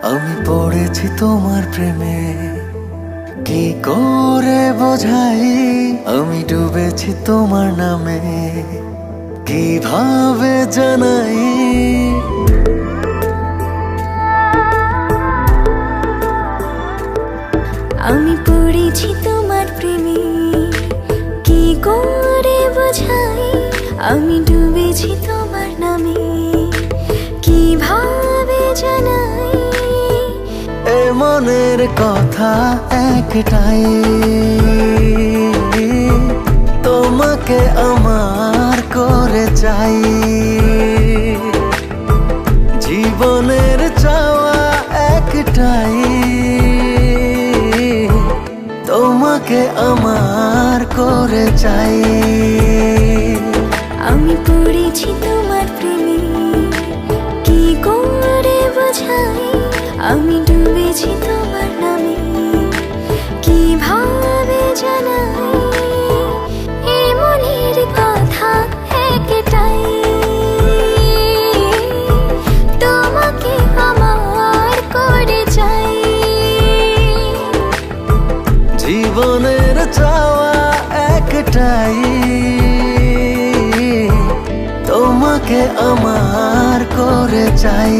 আমি পড়েছি তোমার প্রেমে, কি করে বোঝাই আমি ডুবেছি তোমার নামে, কিভাবে জানাই। আমি পড়েছি তোমার প্রেমে, কি করে বোঝাই আমি ডুবেছি তোমার নামে, কিভাবে জানাই। এ মনের কথা একটাই, তোমাকে আমার করে চাই। জীবনের চাওয়া একটাই, তোমাকে আমার করে চাই। আমি পড়েছি তোমার প্রেমে, কি করে বোঝাই আমি ডুবেছি তোমার নামে, কিভাবে জানাই। এ মনের কথা একটাই, তোমাকে আমার করে চাই। জীবনের চাওয়া একটাই, তোমাকে আমার করে চাই।